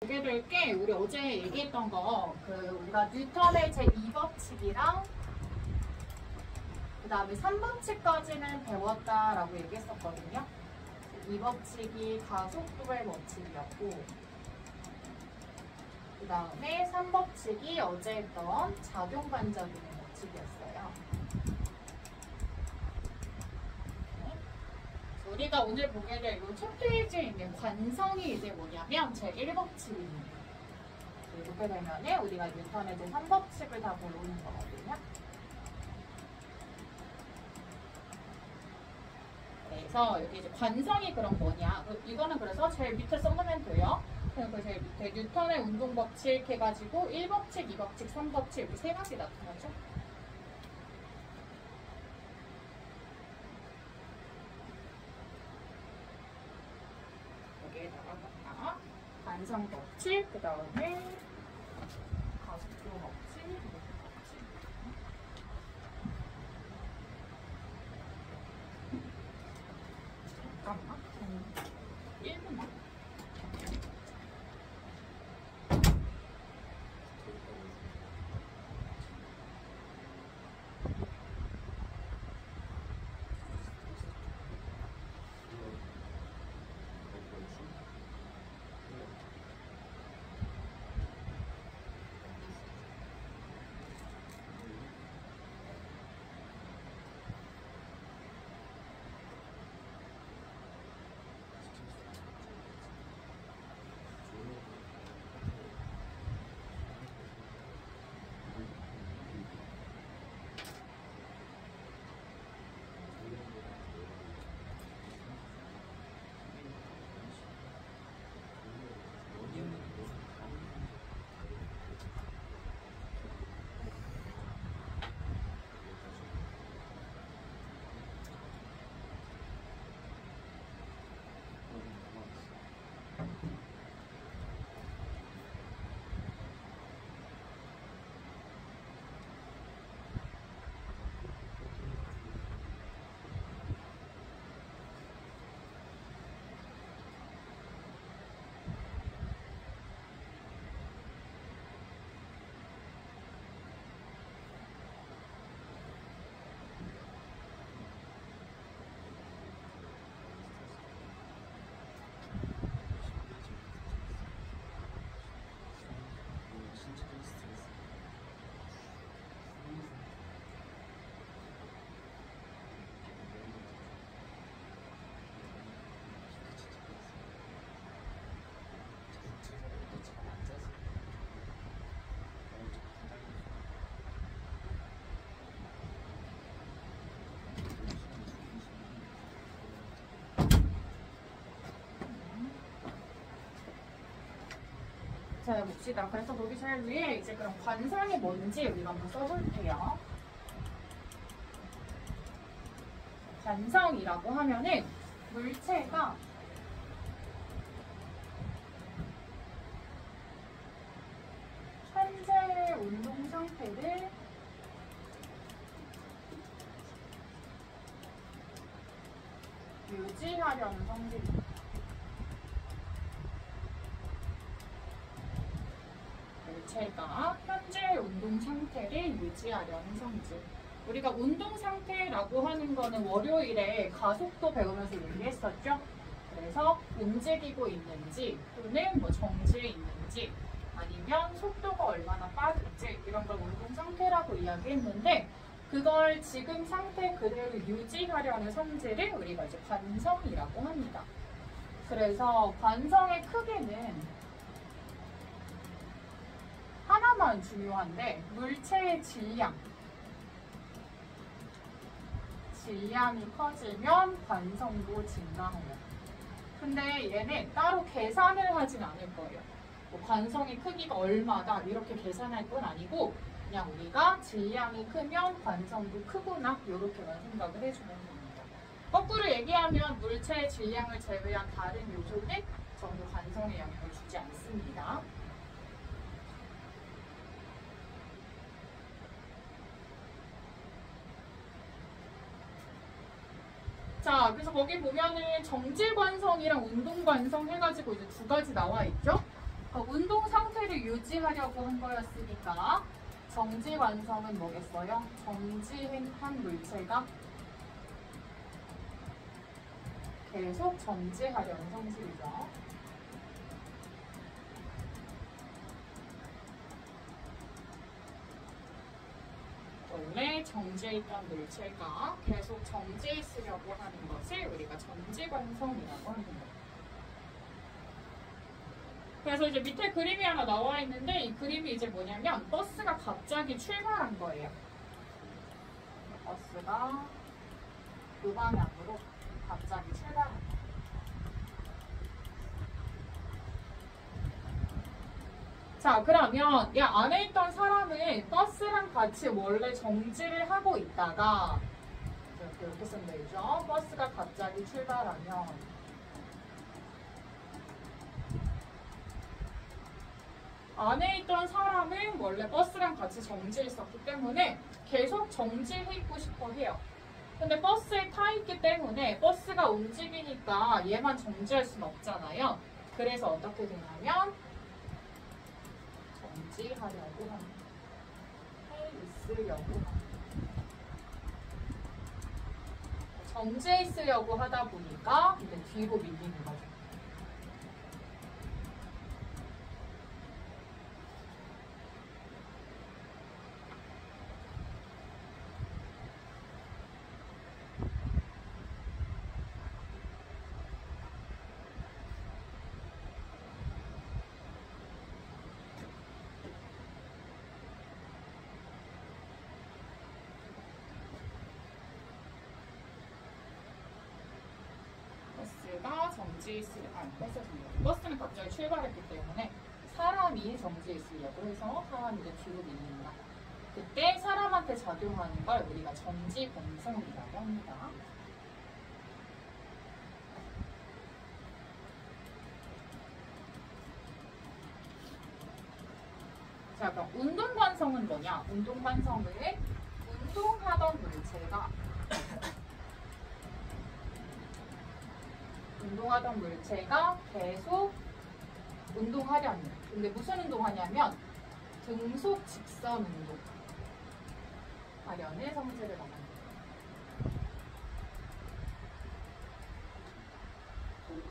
보게 될 게 우리 어제 얘기했던 거 우리가 뉴턴의 제2법칙이랑 그 다음에 3법칙까지는 배웠다라고 얘기했었거든요. 이 법칙이 가속도의 법칙이었고 그 다음에 3법칙이 어제 했던 작용반작용의 법칙이었어요. 우리가 오늘 보게 될 이 첫 페이지에 있는 관성이 이제 뭐냐면 제1법칙입니다. 이렇게 되면 우리가 뉴턴의 제3법칙을 다 배우는 거거든요. 그래서 여기 이제 관성이 그럼 뭐냐? 이거는 그래서 제일 밑에 써놓으면 돼요. 그 제일 밑에 뉴턴의 운동법칙 해가지고 1법칙, 2법칙, 3법칙 이렇게 세 가지 나타나죠. 여기에다가 관성 법칙, 그 다음에 가속도 법칙, 잠깐만 1분만. 자, 봅시다. 그래서 거기 제일 위에 이제 그럼 관성이 뭔지 우리가 한번 써볼게요. 관성이라고 하면은 물체가 현재 운동 상태를 유지하려는 성질입니다. 물체가 현재 운동 상태를 유지하려는 성질. 우리가 운동 상태라고 하는 거는 월요일에 가속도 배우면서 얘기했었죠. 그래서 움직이고 있는지 또는 뭐 정지해 있는지 아니면 속도가 얼마나 빠른지 이런 걸 운동 상태라고 이야기했는데 그걸 지금 상태 그대로 유지하려는 성질을 우리가 이제 관성이라고 합니다. 그래서 관성의 크기는 하나만 중요한데 물체의 질량이 커지면 관성도 증가해요. 근데 얘는 따로 계산을 하진 않을 거예요. 뭐 관성의 크기가 얼마다 이렇게 계산할 건 아니고 그냥 우리가 질량이 크면 관성도 크구나 이렇게만 생각을 해주면 됩니다. 거꾸로 얘기하면 물체의 질량을 제외한 다른 요소는 전부 관성에 영향을 주지 않습니다. 자, 그래서 거기 보면은 정질관성이랑 운동관성 해가지고 이제 두 가지 나와 있죠? 상태를 유지하려고 한 거였으니까 정지 완성은 뭐겠어요? 정지한 물체가 계속 정지하려는 성질이죠. 원래 정지해 있던 물체가 계속 정지해 있으려고 하는 것을 우리가 정지관성이라고 하는 거예요. 그래서 이제 밑에 그림이 하나 나와 있는데 이 그림이 이제 뭐냐면 버스가 갑자기 출발한 거예요. 버스가 그 방향으로 갑자기 출발한 거예요. 자, 그러면 이 안에 있던 사람은 버스랑 같이 원래 정지를 하고 있다가 이렇게 쓰면 되죠. 버스가 갑자기 출발하면 안에 있던 사람은 원래 버스랑 같이 정지해 있었기 때문에 계속 정지해 있고 싶어 해요. 근데 버스에 타 있기 때문에 버스가 움직이니까 얘만 정지할 수는 없잖아요. 그래서 어떻게 되냐면 정지하려고 합니다. 해 있으려고 합니다. 정지해 있으려고 하다 보니까 이제 뒤로 밀리는 거죠. 버스는 갑자기 출발했기 때문에 사람이 정지해 있으려고 해서 사람이 이제 뒤로 밀린다. 그때 사람한테 작용하는 걸 우리가 정지 본성이라고 합니다. 자, 그럼 운동관성은 뭐냐? 운동관성은 운동하던 물체가 계속 운동하려는. 근데 무슨 운동하냐면 등속 직선 운동 하려는 성질을 말합니다.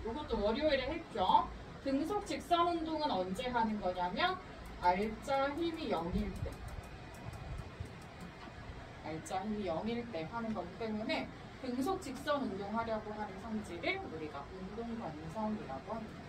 이것도 월요일에 했죠. 등속 직선 운동은 언제 하는 거냐면 알짜 힘이 0일 때. 알짜 힘이 0일 때 하는 거기 때문에 등속 직선 운동하려고 하는 성질을 우리가 운동관성이라고 합니다.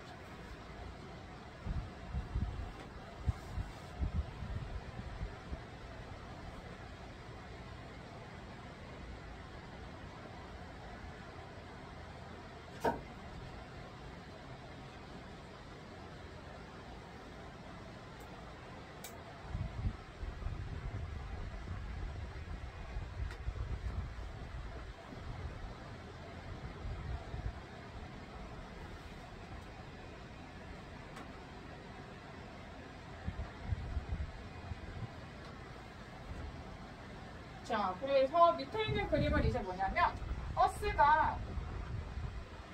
자, 그래서 밑에 있는 그림은 이제 뭐냐면 버스가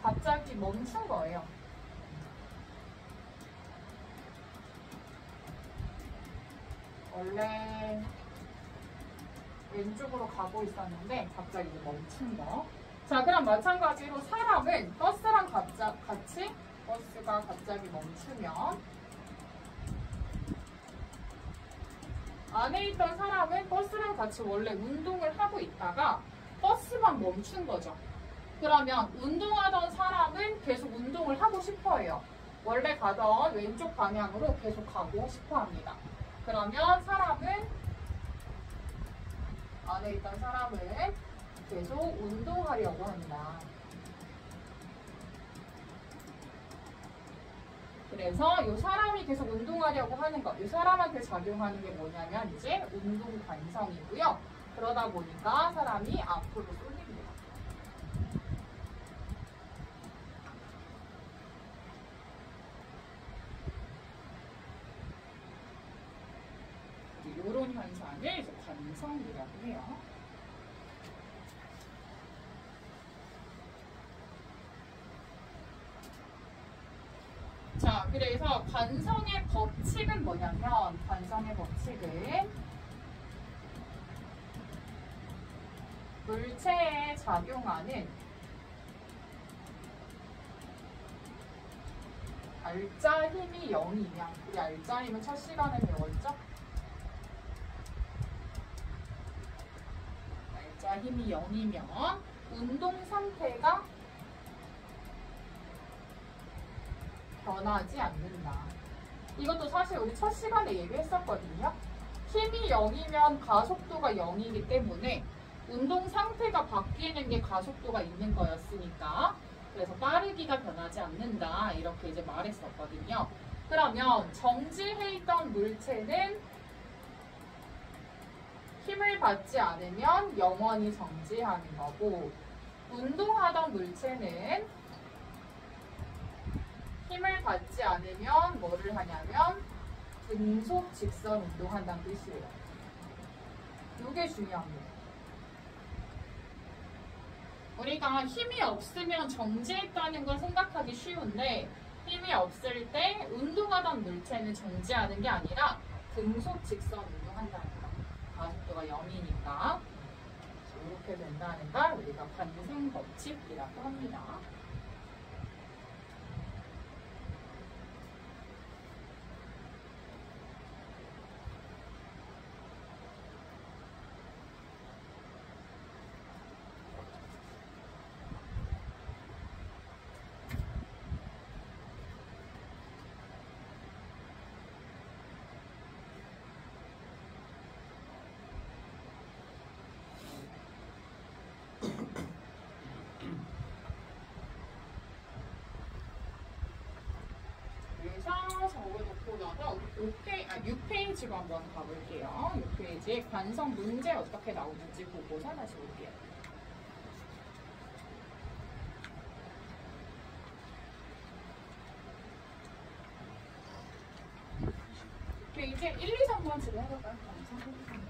갑자기 멈춘 거예요. 원래 왼쪽으로 가고 있었는데 갑자기 멈춘 거. 자, 그럼 마찬가지로 사람은 버스랑 같이 버스가 갑자기 멈추면 안에 있던 사람은 버스랑 같이 원래 운동을 하고 있다가 버스만 멈춘 거죠. 그러면 운동하던 사람은 계속 운동을 하고 싶어 해요. 원래 가던 왼쪽 방향으로 계속 가고 싶어 합니다. 그러면 안에 있던 사람은 계속 운동하려고 합니다. 그래서 이 사람이 계속 운동하려고 하는 것, 이 사람한테 작용하는 게 뭐냐면 이제 운동관성이고요. 그러다 보니까 사람이 앞으로 쏠립니다. 이런 현상을 이제 관성이라고 해요. 자, 그래서 관성의 법칙은 뭐냐면, 관성의 법칙은 물체에 작용하는 알짜 힘이 0이면, 우리 알짜 힘은 첫 시간에 배웠죠? 알짜 힘이 0이면 운동 상태가 변하지 않는다. 이것도 사실 우리 첫 시간에 얘기했었거든요. 힘이 0이면 가속도가 0이기 때문에 운동 상태가 바뀌는 게 가속도가 있는 거였으니까, 그래서 빠르기가 변하지 않는다 이렇게 이제 말했었거든요. 그러면 정지해 있던 물체는 힘을 받지 않으면 영원히 정지하는 거고, 운동하던 물체는 힘을 받지 않으면 뭐를 하냐면 등속 직선 운동한다는 뜻이에요. 이게 중요합니다. 우리가 힘이 없으면 정지했다는 걸 생각하기 쉬운데, 힘이 없을 때 운동하던 물체는 정지하는 게 아니라 등속 직선 운동한다는 거. 가속도가 0이니까 이렇게 된다는 걸 우리가 관생 법칙이라고 합니다. 적어놓고 나서 6페이지로 한번 가볼게요. 6페이지에 관성 문제 어떻게 나오는지 보고서 다시 볼게요. 페이지 1, 2, 3번씩을 해볼까요? 관성 해볼까요?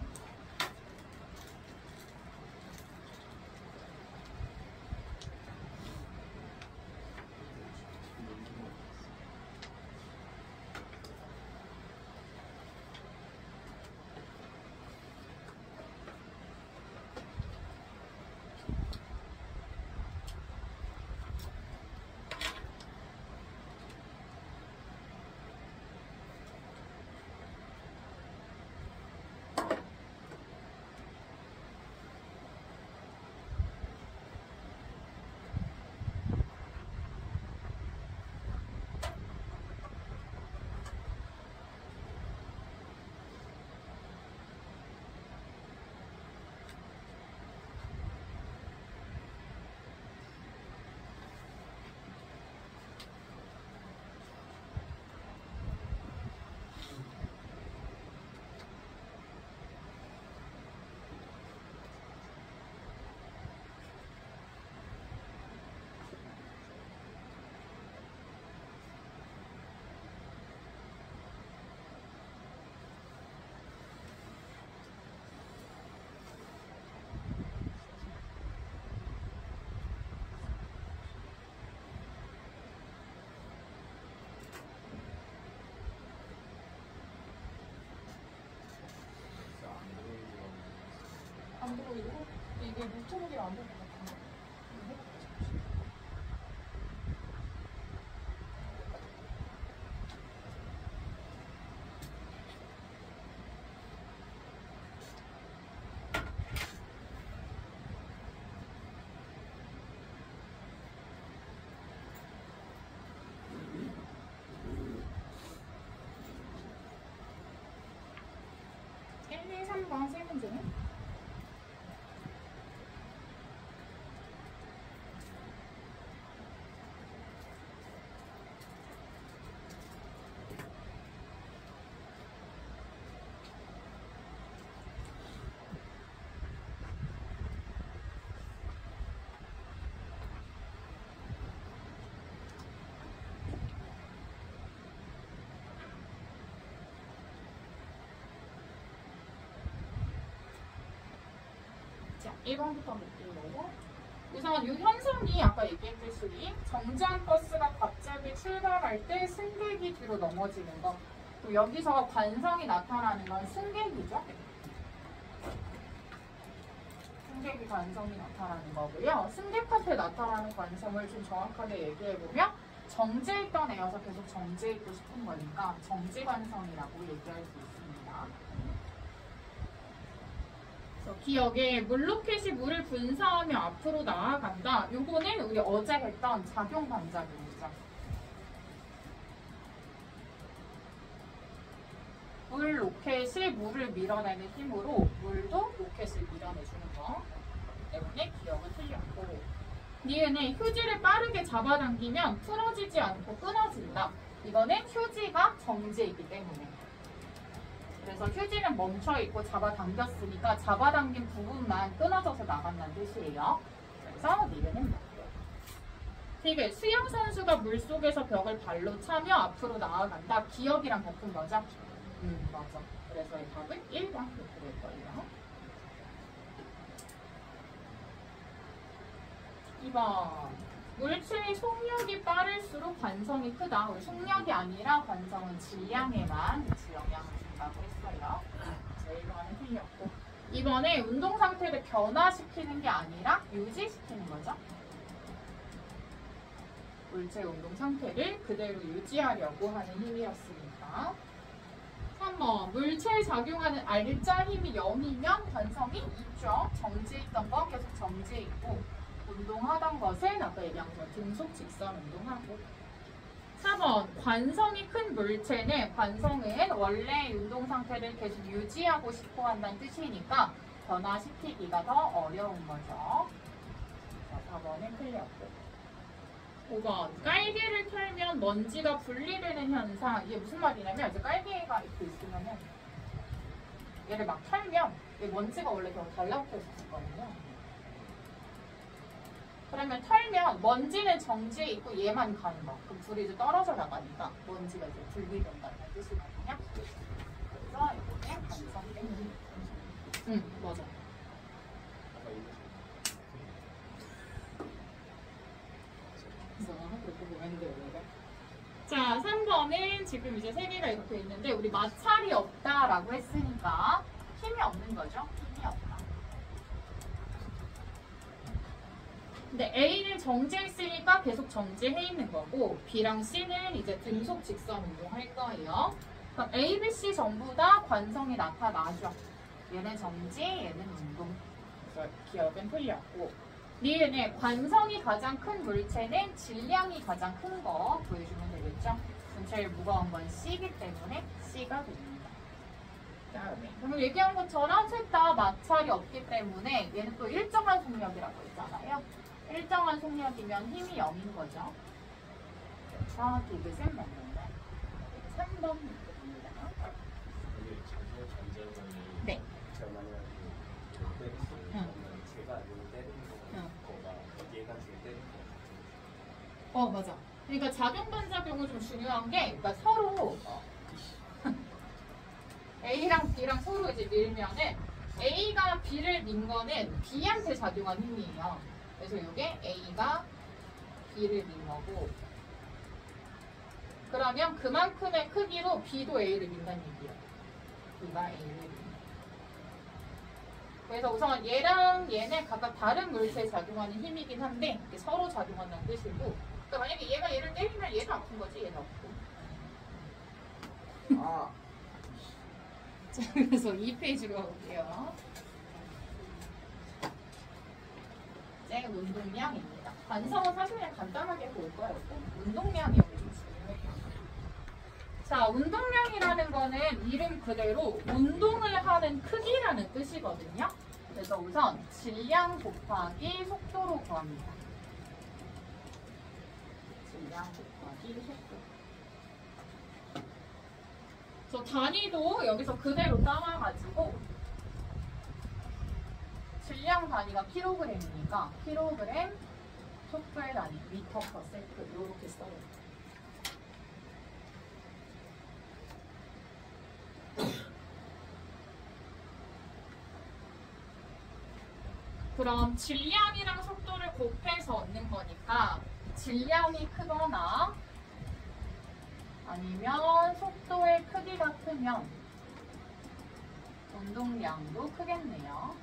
안 보이고 이게 노트북이 안 될 것 같아요. 일, 2, 3번 세 문제는? 자, 1번부터 볼게요. 우선 이 현상이 아까 얘기했듯이 정지한 버스가 갑자기 출발할 때 승객이 뒤로 넘어지는 거. 또 여기서 관성이 나타나는 건 승객이죠. 승객이 관성이 나타나는 거고요. 승객한테 나타나는 관성을 좀 정확하게 얘기해보면 정지했던 애여서 계속 정지했고 싶은 거니까 정지관성이라고 얘기할 수 있습니다. 그래서 기억에 물로켓이 물을 분사하며 앞으로 나아간다. 요거는 우리 어제 했던 작용 반작용이죠. 물 로켓이 물을 밀어내는 힘으로 물도 로켓을 밀어내주는 거 때문에 기억은 틀렸고, 니은은 휴지를 빠르게 잡아당기면 풀어지지 않고 끊어진다. 이거는 휴지가 정지이기 때문에. 그래서 휴지는 멈춰있고 잡아당겼으니까 잡아당긴 부분만 끊어져서 나간다는 뜻이에요. 그래서 니은은 맞고요. 되게 수영선수가 물속에서 벽을 발로 차며 앞으로 나아간다. 기억이랑 같은 거죠? 맞아. 그래서 이 답은 1번 이렇게 될 거예요. 2번. 물체의 속력이 빠를수록 관성이 크다. 우리 속력이 아니라 관성은 질량에만 영향을 준다고 했어요. 그래서 1번은 틀렸고. 2번에 운동 상태를 변화시키는 게 아니라 유지시키는 거죠. 물체의 운동 상태를 그대로 유지하려고 하는 힘이었으니까. 3번. 물체에 작용하는 알자 힘이 0이면 관성이 있죠. 정지했던 건 계속 정지했고, 운동하던 것은 아까 얘기한 것처럼 등속 직선 운동하고. 4번. 관성이 큰 물체는 관성은 원래 운동 상태를 계속 유지하고 싶어 한다는 뜻이니까 변화시키기가 더 어려운 거죠. 4번은 틀렸고. 5번. 깔개를 털면 먼지가 분리되는 현상. 이게 무슨 말이냐면 이제 깔개가 이렇게 있으면은 얘를 막 털면 먼지가 원래 더 달라붙어 있었거든요. 그러면 털면 먼지는 정지에 있고 얘만 가는 거. 그럼 둘이 이제 떨어져 나가니까 먼지가 이제 분리된다는 뜻이거든요. 그래서 이번에 관성 때문에. 맞아. 자, 3번은 지금 이제 3개가 이렇게 있는데 우리 마찰이 없다라고 했으니까 힘이 없는 거죠. 힘이 없다. 근데 A는 정지했으니까 계속 정지해 있는 거고 B랑 C는 이제 등속 직선 운동할 거예요. 그럼 A, B, C 전부 다 관성이 나타나죠. 얘는 정지, 얘는 운동. 그래서 기억은 틀렸고. 니은의 관성이 가장 큰 물체는 질량이 가장 큰 거 보여주면 되겠죠? 그럼 제일 무거운 건 C이기 때문에 C가 됩니다. 다음에 그럼 얘기한 것처럼 셋 다 마찰이 없기 때문에 얘는 또 일정한 속력이라고 했잖아요. 일정한 속력이면 힘이 0인 거죠. 그래서 디귿은 맞는다. 3번 입니다. 네. 맞아. 그러니까 작용 반작용은 좀 중요한 게, 그러니까 서로 A랑 B랑 서로 이제 밀면은 A가 B를 민 거는 B한테 작용한 힘이에요. 그래서 이게 A가 B를 민 거고, 그러면 그만큼의 크기로 B도 A를 민다는 얘기예요. B가 A를 민다. 그래서 우선 얘랑 얘는 각각 다른 물체에 작용하는 힘이긴 한데 서로 작용한다는 뜻이고, 그러니까 만약에 얘가 얘를 때리면 얘는 아픈 거지, 얘는 아프고. 자, 그래서 2페이지로 가볼게요. 이제 운동량입니다. 관성은 사실 그냥 간단하게 볼 거였고, 운동량이 여기 좀 중요해요. 자, 운동량이라는 거는 이름 그대로 운동을 하는 크기라는 뜻이거든요. 그래서 우선 질량 곱하기 속도로 구합니다. 질량 곱하기 속도. 저 단위도 여기서 그대로 따와가지고 질량 단위가 킬로그램이니까 킬로그램 속도의 단위 미터 퍼 세트 이렇게 써요. 그럼 질량이랑 속도를 크기를 곱해서 얻는 거니까 질량이 크거나 아니면 속도의 크기가 크면 운동량도 크겠네요.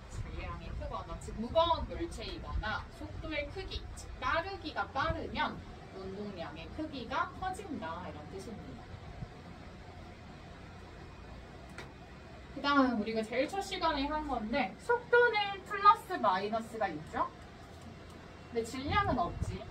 질량이 크거나 즉 무거운 물체이거나 속도의 크기 즉 빠르기가 빠르면 운동량의 크기가 커진다 이런 뜻입니다. 그 다음 우리가 제일 첫 시간에 한 건데 속도는 플러스 마이너스가 있죠. 근데 질량은 없지.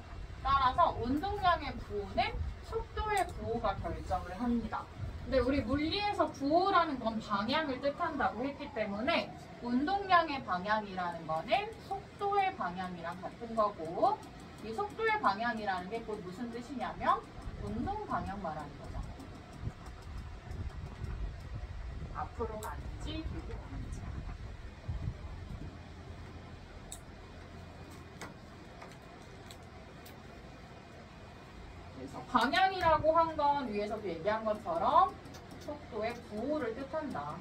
따라서 운동량의 부호는 속도의 부호가 결정을 합니다. 근데 우리 물리에서 부호라는 건 방향을 뜻한다고 했기 때문에 운동량의 방향이라는 거는 속도의 방향이랑 같은 거고 이 속도의 방향이라는 게 곧 무슨 뜻이냐면 운동 방향 말하는 거죠. 앞으로 가는지 뒤로 가는지. 그래서 방향이라고 한 건 위에서도 얘기한 것처럼 속도의 부호를 뜻한다.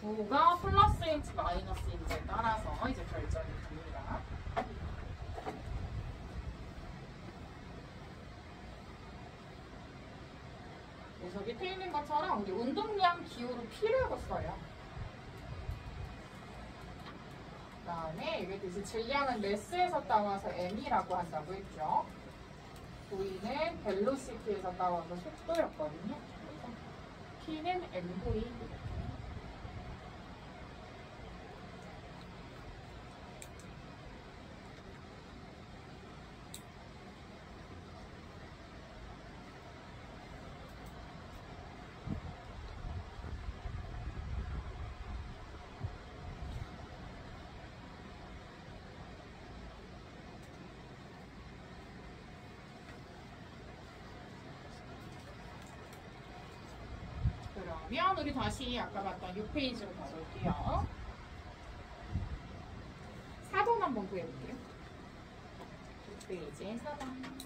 부호가 플러스인지 마이너스인지에 따라서 이제 결정이 됩니다. 그래서 밑에 있는 것처럼 우리 운동량 기호로 P라고 써요. 그 다음에 여기 이제 질량은 매스에서 따와서 M이라고 한다고 했죠. V는 벨로시티에서 따와서 속도였거든요. 그래서 P는 MV. 그러면 우리 다시 아까 봤던 6페이지로 가볼게요. 4번 한번 구해볼게요. 6페이지 4번.